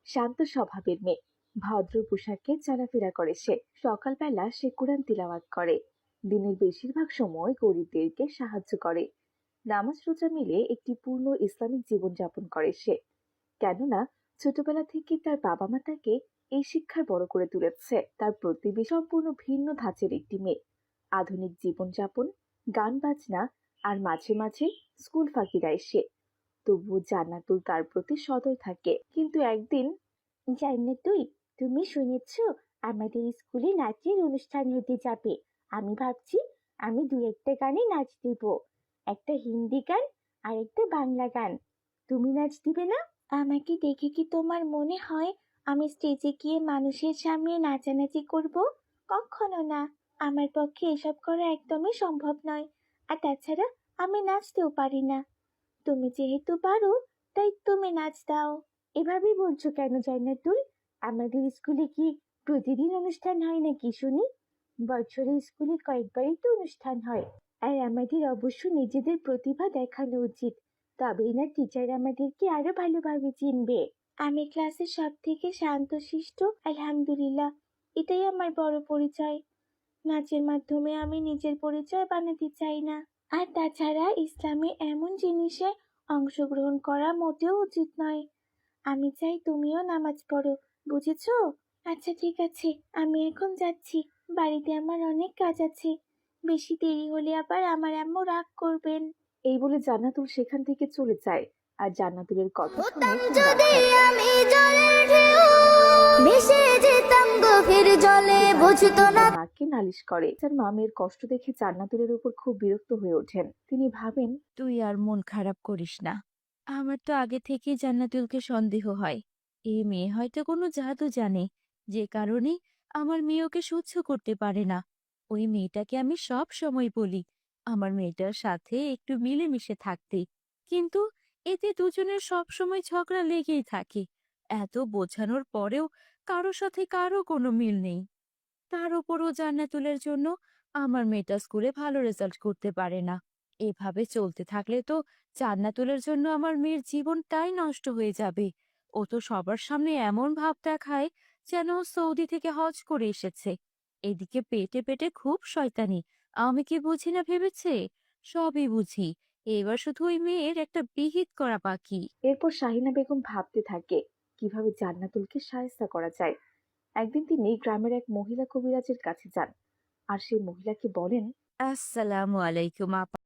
শান্ত স্বভাবের মেয়ে। ভদ্র পোশাকে চলাফেরা করে সে। সকালবেলা সে কোরআন তিলাওয়াত করে। দিনের বেশিরভাগ সময় গরিবদেরকে সাহায্য করে। নামাজ রোজা মিলে একটি পূর্ণ ইসলামিক জীবনযাপন করে সে। কেননা ছোটবেলা থেকে তার বাবা মা তাকে এই শিক্ষায় বড় করে তুলেছে। তার প্রতিবেশী সম্পূর্ণ ভিন্ন ধাঁচের একটি মেয়ে। আধুনিক জীবনযাপন, গান বাজনা আর মাঝে মাঝে স্কুল ফাঁকি দেয় সে। তবুও জান্নাতুল তার প্রতি সদয় থাকে। কিন্তু একদিন, জান্নাতুল, তুমি শুনেছ আমাদের স্কুলে নাচের অনুষ্ঠান হতে যাবে? আমি ভাবছি আমি দু একটা গানে নাচ দেব, একটা হিন্দি গান আর একটা বাংলা গান। তুমি নাচ দিবে না? আমাকে দেখে কি তোমার মনে হয় আমি স্টেজে গিয়ে মানুষের সামনে নাচানাচি করব? কখনো না। আমার পক্ষে এসব করা একদমই সম্ভব নয়। আর তাছাড়া আমি নাচতেও পারি না। তুমি যেহেতু পারো, তাই তুমি নাচ দাও। এভাবেই বলছো কেন জান্নাতুল? আমাদের স্কুলে কি প্রতিদিন অনুষ্ঠান হয় নাকি শুনি? বছরে স্কুলে কয়েকবারই তো অনুষ্ঠান হয়। আর আমাদের অবশ্য নিজেদের প্রতিভা দেখানো উচিত, তবেই না টিচার আমাদেরকে আরো ভালোভাবে চিনবে। আমি ক্লাসের সব থেকে শান্তশিষ্ট, আলহামদুলিল্লাহ। এটাই আমার বড় পরিচয়। নাচের মাধ্যমে আমি নিজের পরিচয় বানাতে চাই না। আর তাছাড়া ইসলামে এমন জিনিসে অংশগ্রহণ করা মোটেও উচিত নয়। আমি চাই তুমিও নামাজ পড়ো, বুঝেছো? আচ্ছা ঠিক আছে, আমি এখন যাচ্ছি। বাড়িতে আমার অনেক কাজ আছে। বেশি দেরি হলে আবার আমার আম্মু রাগ করবেন। এই বলে জান্নাতুল সেখান থেকে চলে যায়। আর জান্নাতুলের কথা শুনে হতাম সে যদি রাগ হয়। আমি জলের ঢেউ, মিশে যেতাম গভীর জলে, বুঝতো না। তার মাকে নালিশ করে। তার মা মেয়ের কষ্ট দেখে জান্নাতুলের উপর খুব বিরক্ত হয়ে ওঠেন। তিনি ভাবেন, তুই আর মন খারাপ করিস না। আমার তো আগে থেকেই জান্নাতুলকে সন্দেহ হয়। এই মেয়ে হয়তো কোনো জাদু জানে, যে কারণে আমার মেয়ে ওকে সহ্য করতে পারে না। ওই মেয়েটাকে আমি সব সময় বলি আমার মেয়েটার সাথে একটু মিলেমিশে থাকতে, কিন্তু এতে দুজনের সব সময় ঝগড়া লেগেই থাকে। এত বোঝানোর পরেও কারো সাথে কারো কোনো মিল নেই। তার উপরও জান্নাতুলের জন্য আমার মেয়েটা স্কুলে ভালো রেজাল্ট করতে পারে না। এভাবে চলতে থাকলে তো জান্নাতুলের জন্য আমার মেয়ের জীবনটাই নষ্ট হয়ে যাবে। ও তো সবার সামনে এমন ভাব দেখায় যেন ও সৌদি থেকে হজ করে এসেছে। এদিকে পেটে পেটে খুব শয়তানি। আমি কি বুঝি না ভেবেছে? সবই বুঝি। এবার শুধু ওই মেয়ের একটা বিহিত করা বাকি। এরপর শাহিনা বেগম ভাবতে থাকে কিভাবে জান্নাতুলকে শায়েস্তা করা যায়। একদিন তিনি গ্রামের এক মহিলা কবিরাজের কাছে যান। আর সেই মহিলাকে বলেন, আসসালামু আলাইকুম আপা।